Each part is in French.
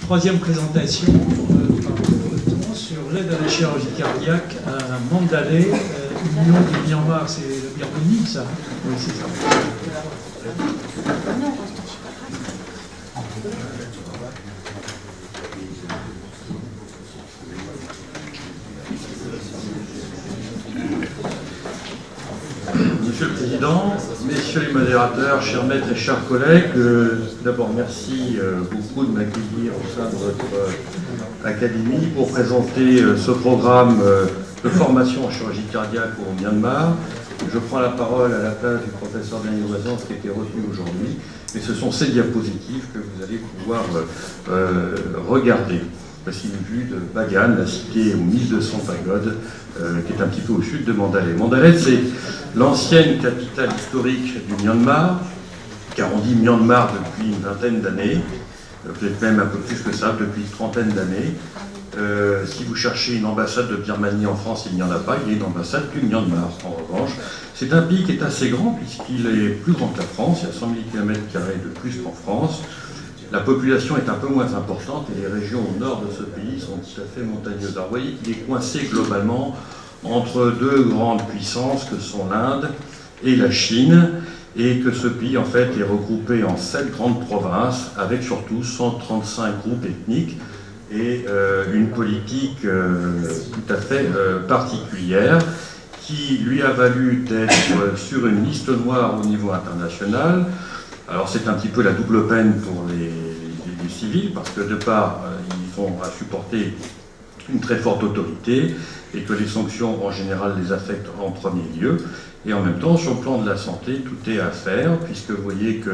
Troisième présentation sur l'aide à la chirurgie cardiaque à Mandalay, Union du Myanmar, c'est la Birmanie, ça? Oui, c'est ça. Monsieur le Président, messieurs les modérateurs, chers maîtres et chers collègues, d'abord merci beaucoup de m'accueillir au sein de votre académie pour présenter ce programme de formation en chirurgie cardiaque au Myanmar. Je prends la parole à la place du professeur Daniel Loisan, qui a été retenu aujourd'hui, et ce sont ces diapositives que vous allez pouvoir regarder. Voici une vue de Bagan, la cité aux 1200 pagodes, qui est un petit peu au sud de Mandalay. Mandalay, c'est l'ancienne capitale historique du Myanmar, qui arrondit Myanmar depuis une vingtaine d'années, peut-être même un peu plus que ça, depuis une trentaine d'années. Si vous cherchez une ambassade de Birmanie en France, il n'y en a pas, il y a une ambassade du Myanmar. En revanche, c'est un pays qui est assez grand, puisqu'il est plus grand que la France, il y a 100 000 km² de plus qu'en France. La population est un peu moins importante et les régions au nord de ce pays sont tout à fait montagneuses. Alors vous voyez qu'il est coincé globalement entre deux grandes puissances que sont l'Inde et la Chine, et que ce pays en fait est regroupé en 7 grandes provinces avec surtout 135 groupes ethniques et une politique tout à fait particulière qui lui a valu d'être sur une liste noire au niveau international. Alors c'est un petit peu la double peine pour les civils, parce que de part, ils ont à supporter une très forte autorité, et que les sanctions en général les affectent en premier lieu. Et en même temps, sur le plan de la santé, tout est à faire, puisque vous voyez que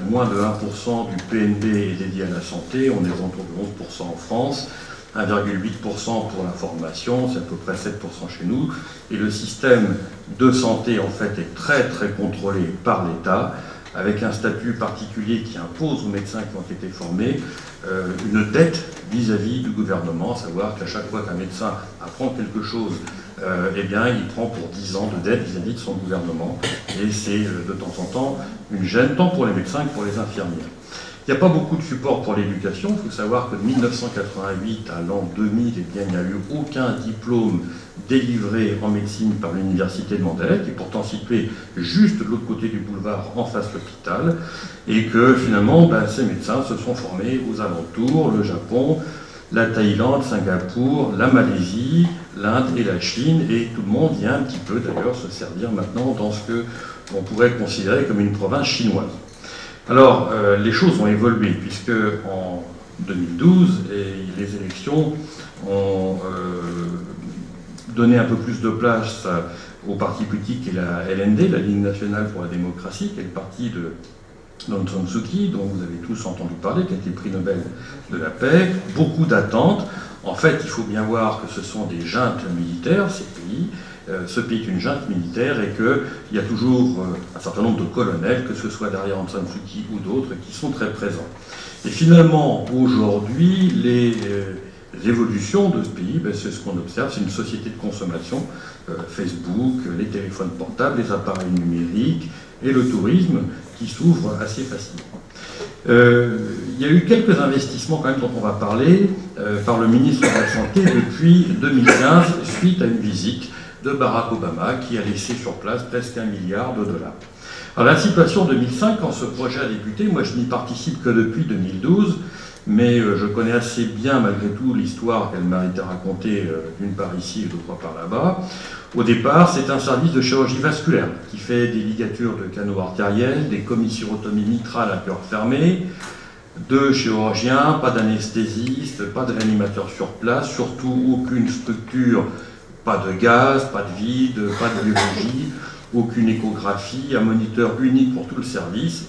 moins de 1% du PNB est dédié à la santé, on est autour de 11% en France, 1,8% pour la formation, c'est à peu près 7% chez nous, et le système de santé en fait est très très contrôlé par l'État, avec un statut particulier qui impose aux médecins qui ont été formés une dette vis-à-vis du gouvernement, à savoir qu'à chaque fois qu'un médecin apprend quelque chose, eh bien, il prend pour 10 ans de dette vis-à-vis de son gouvernement, et c'est de temps en temps une gêne, tant pour les médecins que pour les infirmières. Il n'y a pas beaucoup de support pour l'éducation. Il faut savoir que de 1988 à l'an 2000, eh bien, il n'y a eu aucun diplôme délivré en médecine par l'université de Mandalay, qui est pourtant située juste de l'autre côté du boulevard, en face de l'hôpital, et que finalement, ces médecins se sont formés aux alentours, le Japon, la Thaïlande, Singapour, la Malaisie, l'Inde et la Chine, et tout le monde vient un petit peu d'ailleurs se servir maintenant dans ce que l'on pourrait considérer comme une province chinoise. Alors, les choses ont évolué, puisque en 2012, les élections ont donné un peu plus de place au parti politique qui est la LND, la Ligue nationale pour la démocratie, qui est le parti de Aung San Suu Kyi, dont vous avez tous entendu parler, qui a été prix Nobel de la paix. Beaucoup d'attentes. En fait, il faut bien voir que ce sont des juntes militaires, ces pays. Ce pays est une junte militaire et qu'il y a toujours un certain nombre de colonels, que ce soit derrière Aung San Suu Kyi ou d'autres, qui sont très présents. Et finalement, aujourd'hui, les évolutions de ce pays, c'est ce qu'on observe, c'est une société de consommation, Facebook, les téléphones portables, les appareils numériques et le tourisme qui s'ouvre assez facilement. Il y a eu quelques investissements quand même dont on va parler par le ministre de la Santé depuis 2015, suite à une visite de Barack Obama, qui a laissé sur place presque $1 milliard. Alors la situation 2005, quand ce projet a débuté, moi je n'y participe que depuis 2012, mais je connais assez bien malgré tout l'histoire qu'elle m'a été racontée d'une part ici et d'autre part par là-bas. Au départ, c'est un service de chirurgie vasculaire qui fait des ligatures de canaux artériels, des commissurotomies mitrales à cœur fermé, 2 chirurgiens, pas d'anesthésiste, pas de réanimateur sur place, surtout aucune structure. Pas de gaz, pas de vide, pas de biologie, aucune échographie, un moniteur unique pour tout le service.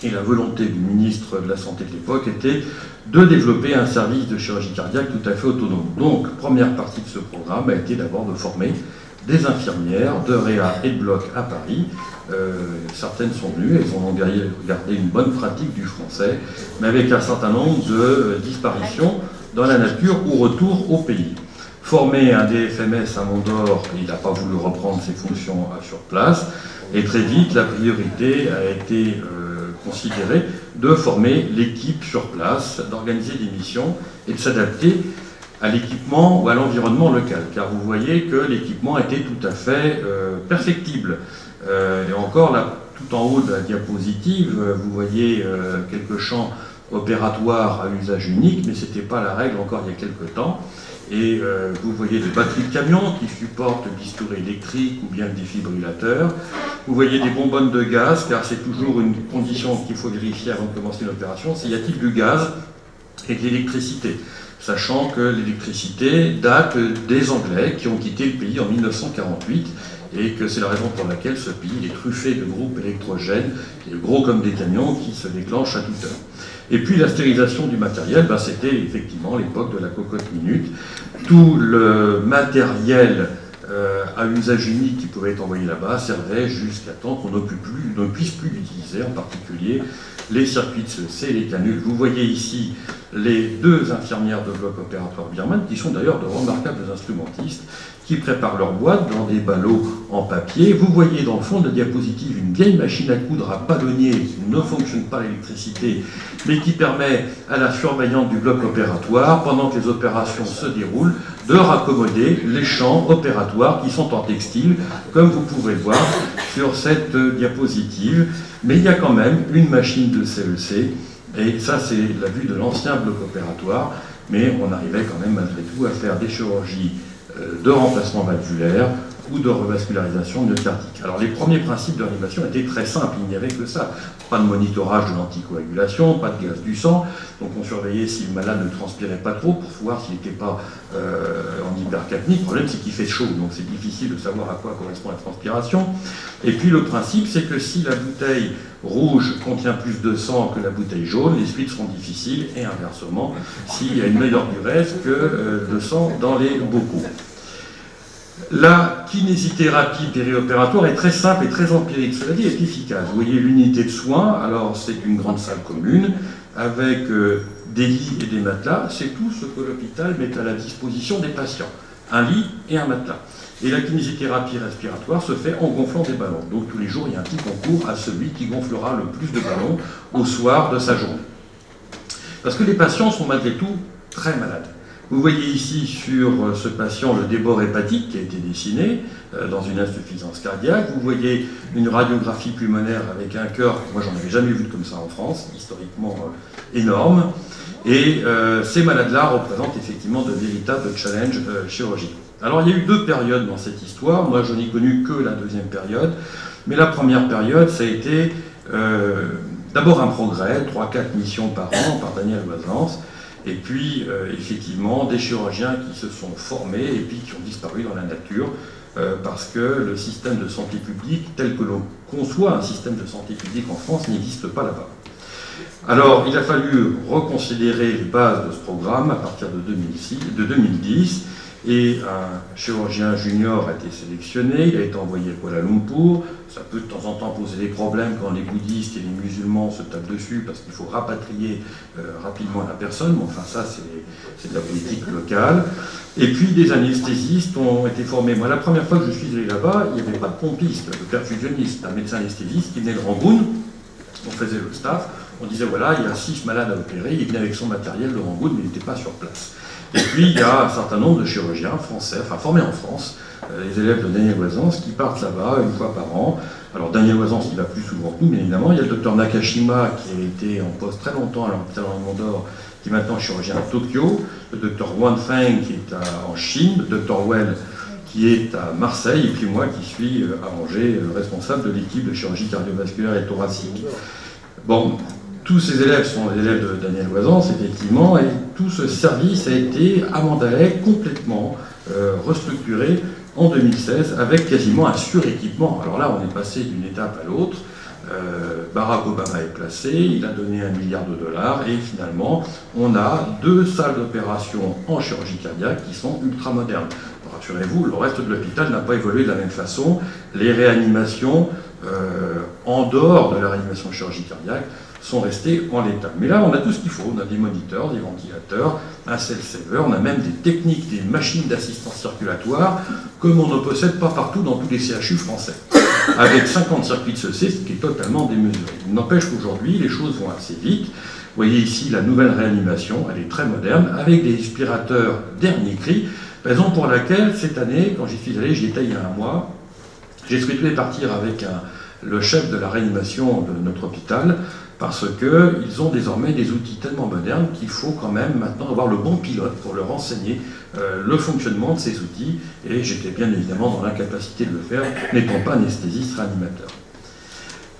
Et la volonté du ministre de la Santé de l'époque était de développer un service de chirurgie cardiaque tout à fait autonome. Donc, première partie de ce programme a été d'abord de former des infirmières de Réa et de bloc à Paris. Certaines sont venues, elles ont gardé une bonne pratique du français, mais avec un certain nombre de disparitions dans la nature ou retour au pays. Formé un DFMS à Mondor, il n'a pas voulu reprendre ses fonctions sur place, et très vite la priorité a été considérée de former l'équipe sur place, d'organiser des missions et de s'adapter à l'équipement ou à l'environnement local. Car vous voyez que l'équipement était tout à fait perfectible. Et encore, là, tout en haut de la diapositive, vous voyez quelques champs opératoires à usage unique, mais ce n'était pas la règle encore il y a quelques temps. Et vous voyez des batteries de camions qui supportent le bistouri électrique ou bien le défibrillateur. Vous voyez des bonbonnes de gaz, car c'est toujours une condition qu'il faut vérifier avant de commencer une opération, c'est y a-t-il du gaz et de l'électricité, sachant que l'électricité date des Anglais qui ont quitté le pays en 1948 et que c'est la raison pour laquelle ce pays est truffé de groupes électrogènes, gros comme des camions, qui se déclenchent à toute heure. Et puis la stérilisation du matériel, ben, c'était effectivement l'époque de la cocotte minute. Tout le matériel à usage unique qui pouvait être envoyé là-bas servait jusqu'à temps qu'on ne puisse plus l'utiliser, en particulier les circuits de CEC, les canules. Vous voyez ici les deux infirmières de bloc opératoire birmanes, qui sont d'ailleurs de remarquables instrumentistes, qui préparent leur boîte dans des ballots en papier. Vous voyez dans le fond de la diapositive une vieille machine à coudre à ballonnier qui ne fonctionne pas à l'électricité, mais qui permet à la surveillante du bloc opératoire, pendant que les opérations se déroulent, de raccommoder les champs opératoires qui sont en textile, comme vous pouvez le voir sur cette diapositive. Mais il y a quand même une machine de CEC, et ça c'est la vue de l'ancien bloc opératoire, mais on arrivait quand même malgré tout à faire des chirurgies de remplacement valvulaire ou de revascularisation myocardique. Alors les premiers principes de réanimation étaient très simples, il n'y avait que ça. Pas de monitorage de l'anticoagulation, pas de gaz du sang, donc on surveillait si le malade ne transpirait pas trop pour voir s'il n'était pas en hypercapnie. Le problème c'est qu'il fait chaud, donc c'est difficile de savoir à quoi correspond la transpiration. Et puis le principe c'est que si la bouteille rouge contient plus de sang que la bouteille jaune, les suites seront difficiles, et inversement, s'il y a une meilleure durée que le sang dans les bocaux. La kinésithérapie périopératoire est très simple et très empirique, cela dit est efficace. Vous voyez l'unité de soins, alors c'est une grande salle commune, avec des lits et des matelas, c'est tout ce que l'hôpital met à la disposition des patients, un lit et un matelas. Et la kinésithérapie respiratoire se fait en gonflant des ballons. Donc tous les jours, il y a un petit concours à celui qui gonflera le plus de ballons au soir de sa journée. Parce que les patients sont malgré tout très malades. Vous voyez ici sur ce patient le débord hépatique qui a été dessiné dans une insuffisance cardiaque. Vous voyez une radiographie pulmonaire avec un cœur, moi j'en avais jamais vu comme ça en France, historiquement énorme. Et ces malades-là représentent effectivement de véritables challenges chirurgicaux. Alors il y a eu deux périodes dans cette histoire, moi je n'ai connu que la deuxième période, mais la première période ça a été d'abord un progrès, 3-4 missions par an par Daniel Loisance, et puis effectivement des chirurgiens qui se sont formés et puis qui ont disparu dans la nature parce que le système de santé publique tel que l'on conçoit un système de santé publique en France n'existe pas là-bas. Alors il a fallu reconsidérer les bases de ce programme à partir de 2010 et un chirurgien junior a été sélectionné, il a été envoyé à Kuala Lumpur. Ça peut de temps en temps poser des problèmes quand les bouddhistes et les musulmans se tapent dessus parce qu'il faut rapatrier rapidement la personne, mais enfin ça c'est de la politique locale. Et puis des anesthésistes ont été formés. Moi la première fois que je suis allé là-bas, il n'y avait pas de pompiste, de perfusionniste, un médecin anesthésiste qui venait de Rangoon, on faisait le staff, on disait voilà il y a 6 malades à opérer, il venait avec son matériel de Rangoon mais il n'était pas sur place. Et puis, il y a un certain nombre de chirurgiens français, enfin formés en France, les élèves de Daniel Loisance, qui partent là-bas une fois par an. Alors, Daniel Loisance, il va plus souvent que nous, bien évidemment. Il y a le docteur Nakashima, qui a été en poste très longtemps à l'hôpital Mondor, qui est maintenant chirurgien à Tokyo. Le docteur Wan Feng, qui est en Chine. Le docteur Well, qui est à Marseille. Et puis moi, qui suis à Angers, responsable de l'équipe de chirurgie cardiovasculaire et thoracique. Bon. Tous ces élèves sont les élèves de Daniel Loisance, effectivement, et tout ce service a été, à Mandalay, complètement restructuré en 2016, avec quasiment un suréquipement. Alors là, on est passé d'une étape à l'autre. Barack Obama est placé, il a donné $1 milliard, et finalement, on a 2 salles d'opération en chirurgie cardiaque qui sont ultra modernes. Rassurez-vous, le reste de l'hôpital n'a pas évolué de la même façon. Les réanimations, en dehors de la réanimation chirurgie cardiaque, sont restés en l'état. Mais là, on a tout ce qu'il faut. On a des moniteurs, des ventilateurs, un cell-saver, on a même des techniques, des machines d'assistance circulatoire, comme on ne possède pas partout dans tous les CHU français. avec 50 circuits de CEC, ce qui est totalement démesuré. Il n'empêche qu'aujourd'hui, les choses vont assez vite. Vous voyez ici la nouvelle réanimation, elle est très moderne, avec des respirateurs dernier cri, raison pour laquelle, cette année, quand j'y suis allé, j'y étais il y a un mois, j'ai souhaité partir avec le chef de la réanimation de notre hôpital, parce qu'ils ont désormais des outils tellement modernes qu'il faut quand même maintenant avoir le bon pilote pour leur enseigner le fonctionnement de ces outils, et j'étais bien évidemment dans l'incapacité de le faire, n'étant pas anesthésiste réanimateur.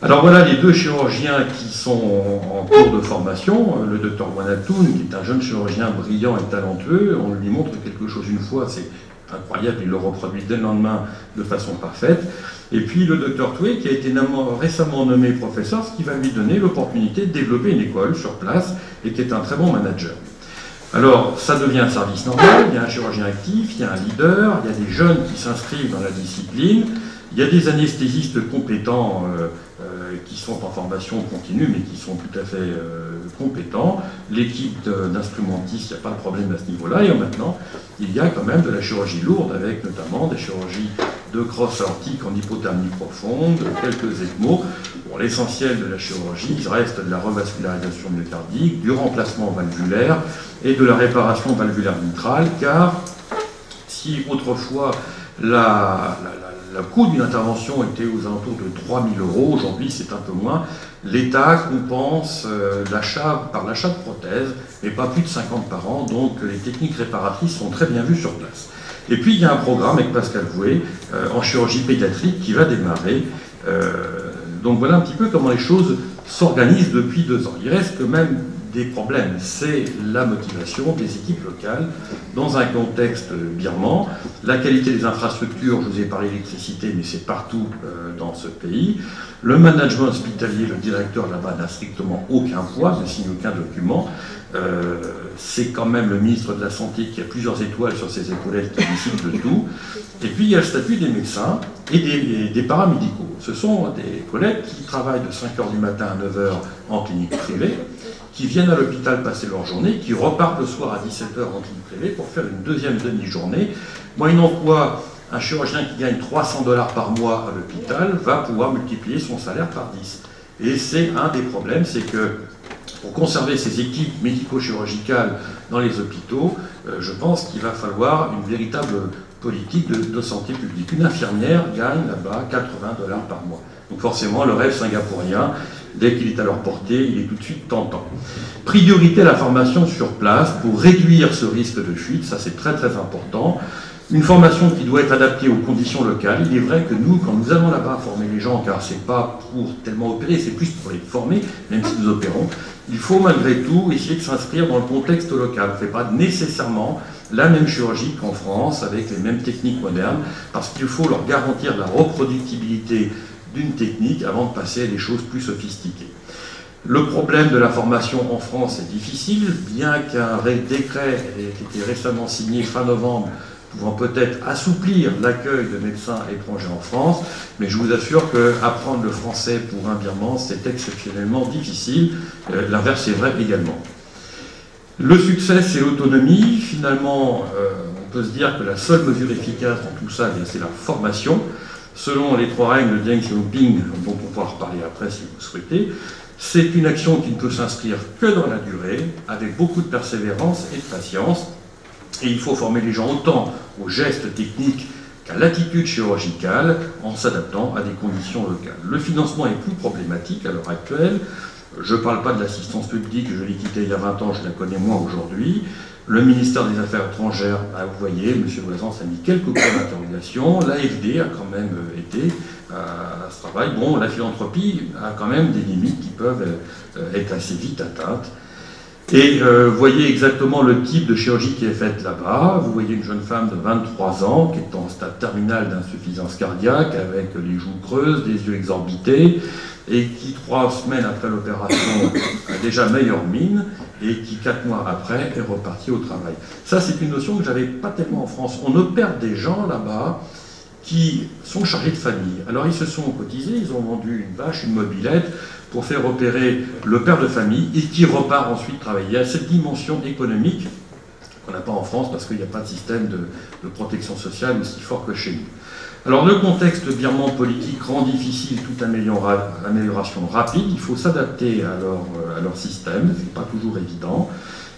Alors voilà les deux chirurgiens qui sont en cours de formation, le docteur Wanatoun, qui est un jeune chirurgien brillant et talentueux, on lui montre quelque chose une fois, c'est incroyable, il le reproduit dès le lendemain de façon parfaite. Et puis le docteur Toué, qui a été récemment nommé professeur, ce qui va lui donner l'opportunité de développer une école sur place, et qui est un très bon manager. Alors, ça devient un service normal, il y a un chirurgien actif, il y a un leader, il y a des jeunes qui s'inscrivent dans la discipline, il y a des anesthésistes compétents qui sont en formation continue, mais qui sont tout à fait compétents. L'équipe d'instrumentistes, il n'y a pas de problème à ce niveau-là. Et maintenant, il y a quand même de la chirurgie lourde, avec notamment des chirurgies de crosse aortique en hypothermie profonde, quelques ECMO. Bon, l'essentiel de la chirurgie, il reste de la revascularisation myocardique, du remplacement valvulaire et de la réparation valvulaire mitrale, car si autrefois le coût d'une intervention était aux alentours de 3 000 €, aujourd'hui c'est un peu moins, l'État compense par l'achat de prothèses, mais pas plus de 50 par an, donc les techniques réparatrices sont très bien vues sur place. Et puis il y a un programme avec Pascal Voué en chirurgie pédiatrique qui va démarrer. Donc voilà un petit peu comment les choses s'organisent depuis 2 ans. Il reste quand même des problèmes, c'est la motivation des équipes locales dans un contexte birman. La qualité des infrastructures, je vous ai parlé d'électricité, mais c'est partout dans ce pays. Le management hospitalier, le directeur là-bas n'a strictement aucun poids, ne signe aucun document. C'est quand même le ministre de la Santé qui a plusieurs étoiles sur ses épaulettes qui décide de tout. Et puis il y a le statut des médecins et des paramédicaux. Ce sont des collègues qui travaillent de 5h du matin à 9h en clinique privée, qui viennent à l'hôpital passer leur journée, qui repartent le soir à 17h en clinique privée pour faire une deuxième demi-journée. Moyennant quoi, un chirurgien qui gagne 300 $ par mois à l'hôpital va pouvoir multiplier son salaire par 10. Et c'est un des problèmes, c'est que pour conserver ces équipes médico-chirurgicales dans les hôpitaux, je pense qu'il va falloir une véritable politique de santé publique. Une infirmière gagne là-bas 80 $ par mois. Donc forcément, le rêve singapourien, dès qu'il est à leur portée, il est tout de suite tentant. Priorité à la formation sur place pour réduire ce risque de fuite, ça c'est très très important. Une formation qui doit être adaptée aux conditions locales. Il est vrai que nous, quand nous allons là-bas former les gens, car c'est pas pour tellement opérer, c'est plus pour les former, même si nous opérons, il faut malgré tout essayer de s'inscrire dans le contexte local. On ne fait pas nécessairement la même chirurgie qu'en France, avec les mêmes techniques modernes, parce qu'il faut leur garantir la reproductibilité d'une technique avant de passer à des choses plus sophistiquées. Le problème de la formation en France est difficile, bien qu'un décret ait été récemment signé fin novembre, pouvant peut-être assouplir l'accueil de médecins étrangers en France, mais je vous assure qu'apprendre le français pour un Birman, c'est exceptionnellement difficile. L'inverse est vrai également. Le succès, c'est l'autonomie. Finalement, on peut se dire que la seule mesure efficace dans tout ça, c'est la formation. Selon les 3 règles de Deng Xiaoping, dont on pourra reparler après si vous souhaitez, c'est une action qui ne peut s'inscrire que dans la durée, avec beaucoup de persévérance et de patience. Et il faut former les gens autant aux gestes techniques qu'à l'attitude chirurgicale, en s'adaptant à des conditions locales. Le financement est plus problématique à l'heure actuelle. Je ne parle pas de l'assistance publique, je l'ai quittée il y a 20 ans, je la connais moins aujourd'hui. Le ministère des Affaires étrangères, vous voyez, M. Voisance a mis quelques points d'interrogation. L'AFD a quand même été à ce travail. Bon, la philanthropie a quand même des limites qui peuvent être assez vite atteintes. Et vous voyez exactement le type de chirurgie qui est faite là-bas. Vous voyez une jeune femme de 23 ans qui est en stade terminal d'insuffisance cardiaque, avec les joues creuses, des yeux exorbités, et qui 3 semaines après l'opération a déjà meilleure mine, et qui 4 mois après est reparti au travail. Ça, c'est une notion que je n'avais pas tellement en France. On opère des gens là-bas qui sont chargés de famille. Alors ils se sont cotisés, ils ont vendu une vache, une mobilette, pour faire opérer le père de famille, et qui repart ensuite travailler. Il y a cette dimension économique qu'on n'a pas en France, parce qu'il n'y a pas de système de protection sociale aussi fort que chez nous. Alors le contexte birman politique rend difficile toute amélioration rapide, il faut s'adapter à leur système, ce n'est pas toujours évident,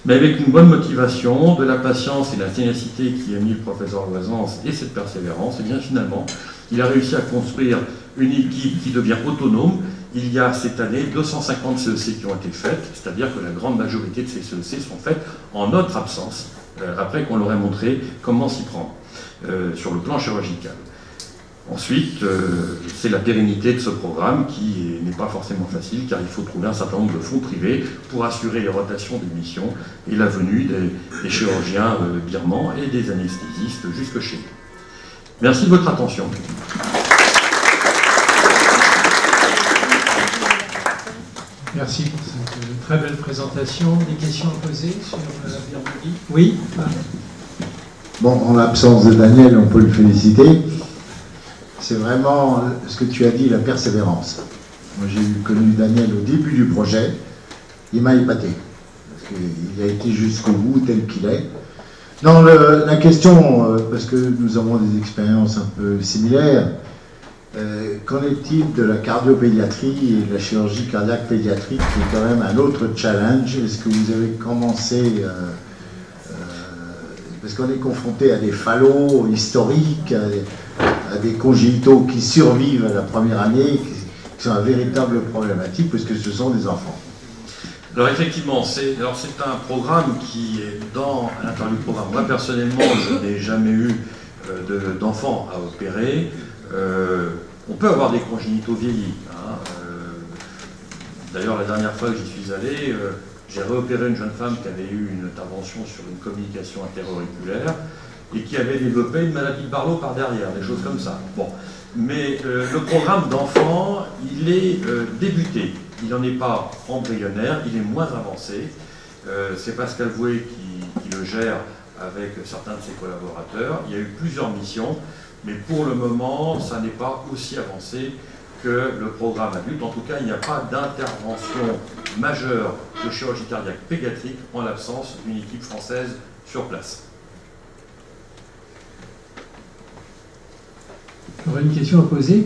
mais avec une bonne motivation, de la patience et la ténacité qui a mis le professeur Loisance et cette persévérance, et bien finalement, il a réussi à construire une équipe qui devient autonome. Il y a cette année 250 CEC qui ont été faites, c'est-à-dire que la grande majorité de ces CEC sont faites en notre absence, après qu'on leur ait montré comment s'y prendre sur le plan chirurgical. Ensuite, c'est la pérennité de ce programme qui n'est pas forcément facile, car il faut trouver un certain nombre de fonds privés pour assurer les rotations des missions et la venue des chirurgiens birmans et des anesthésistes jusque chez nous. Merci de votre attention. Merci pour cette très belle présentation. Des questions à poser sur la Birmanie? Oui. Bon, en l'absence de Daniel, on peut le féliciter. C'est vraiment ce que tu as dit, la persévérance. Moi, j'ai connu Daniel au début du projet. Il m'a épaté. Parce qu'il a été jusqu'au bout tel qu'il est. Non, la question, parce que nous avons des expériences un peu similaires, qu'en est-il de la cardiopédiatrie et de la chirurgie cardiaque pédiatrique, qui est quand même un autre challenge? Est-ce que vous avez commencé, parce qu'on est confronté à des fallots historiques, à des congénitaux qui survivent à la première année, qui sont une véritable problématique, parce que ce sont des enfants. Alors effectivement, c'est un programme qui est à l'intérieur du programme. Moi personnellement, je n'ai jamais eu d'enfants à opérer. On peut avoir des congénitaux vieillis. Hein. D'ailleurs, la dernière fois que j'y suis allé, j'ai réopéré une jeune femme qui avait eu une intervention sur une communication inter-auriculaire et qui avait développé une maladie de Barlow par derrière, des choses comme ça. Bon. Mais le programme d'enfants, il est débuté. Il n'en est pas embryonnaire, il est moins avancé. C'est Pascal Vouet qui le gère avec certains de ses collaborateurs. Il y a eu plusieurs missions, mais pour le moment, ça n'est pas aussi avancé que le programme adulte. En tout cas, il n'y a pas d'intervention majeure de chirurgie cardiaque pédiatrique en l'absence d'une équipe française sur place. J'aurais une question à poser.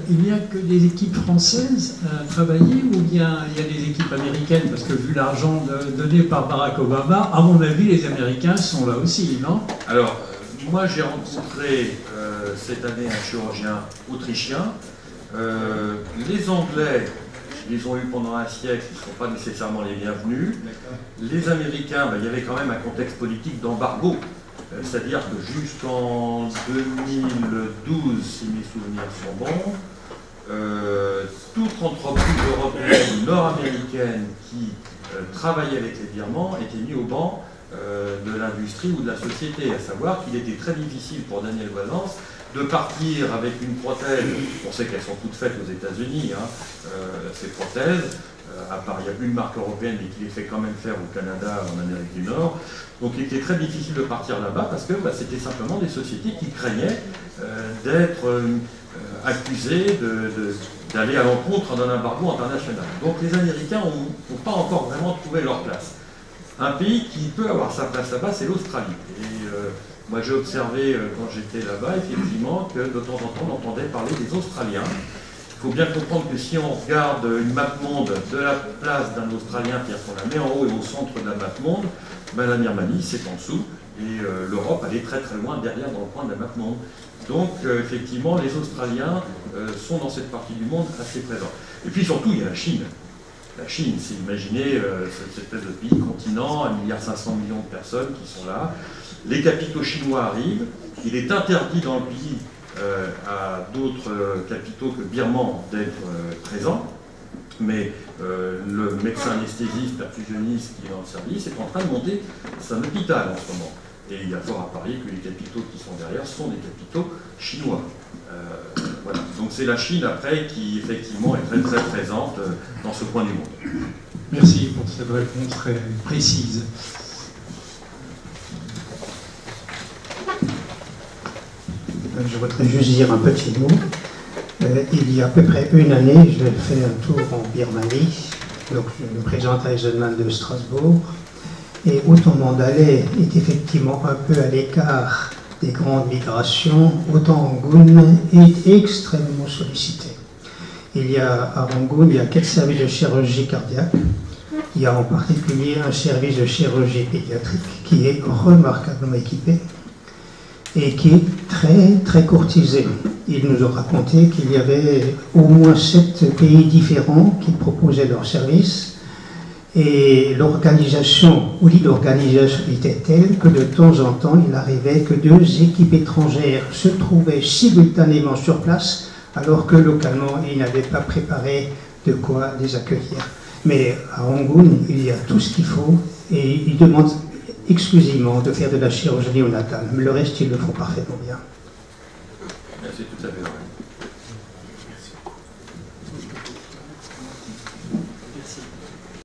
Il n'y a que des équipes françaises à travailler ou bien il y a des équipes américaines? Parce que vu l'argent donné par Barack Obama, à mon avis, les Américains sont là aussi, non? Alors, moi j'ai rencontré cette année un chirurgien autrichien. Les Anglais, ils les ont eu pendant un siècle, ils ne sont pas nécessairement les bienvenus. Les Américains, il y avait quand même un contexte politique d'embargo. C'est-à-dire que jusqu'en 2012, si mes souvenirs sont bons, toute entreprise européenne ou nord-américaine qui travaillait avec les Birmans était mise au banc de l'industrie ou de la société, à savoir qu'il était très difficile pour Daniel Loisance de partir avec une prothèse. On sait qu'elles sont toutes faites aux États-Unis, hein, ces prothèses. À part, il y a une marque européenne, mais qui les fait quand même faire au Canada, en Amérique du Nord. Donc il était très difficile de partir là-bas parce que c'était simplement des sociétés qui craignaient d'être accusées d'aller à l'encontre d'un embargo international. Donc les Américains n'ont pas encore vraiment trouvé leur place. Un pays qui peut avoir sa place là-bas, c'est l'Australie. Et moi j'ai observé quand j'étais là-bas, effectivement, que de temps en temps on entendait parler des Australiens. Il faut bien comprendre que si on regarde une map monde de la place d'un Australien, c'est-à-dire qu'on la met en haut et au centre de la map monde, la Birmanie c'est en dessous et l'Europe elle est très très loin derrière dans le coin de la map monde. Donc effectivement les Australiens sont dans cette partie du monde assez présents. Et puis surtout il y a la Chine. La Chine, c'est imaginer cette espèce de pays continent, 1,5 milliard de personnes qui sont là. Les capitaux chinois arrivent, il est interdit dans le pays à d'autres capitaux que birmans d'être présents, mais le médecin anesthésiste, perfusionniste qui est dans le service est en train de monter un hôpital en ce moment. Et il y a fort à parier que les capitaux qui sont derrière sont des capitaux chinois. Voilà. Donc c'est la Chine après qui effectivement est très très présente dans ce coin du monde. Merci pour cette réponse très précise. Je voudrais juste dire un petit mot. Il y a à peu près une année, je fais un tour en Birmanie. Donc je me présente à Eisenman de Strasbourg. Et Autant Mandalay est effectivement un peu à l'écart des grandes migrations, autant Rangoon est extrêmement sollicité. Il y a à Rangoon, il y a 4 services de chirurgie cardiaque. Il y a en particulier un service de chirurgie pédiatrique qui est remarquablement équipé et qui est très très courtisé. Il nous a raconté qu'il y avait au moins 7 pays différents qui proposaient leurs services et l'organisation ou l'organisation était telle que de temps en temps il arrivait que 2 équipes étrangères se trouvaient simultanément sur place alors que localement ils n'avaient pas préparé de quoi les accueillir. Mais à Rangoon, il y a tout ce qu'il faut et ils demandent exclusivement de faire de la chirurgie néonatale. Mais le reste, ils le font parfaitement bien.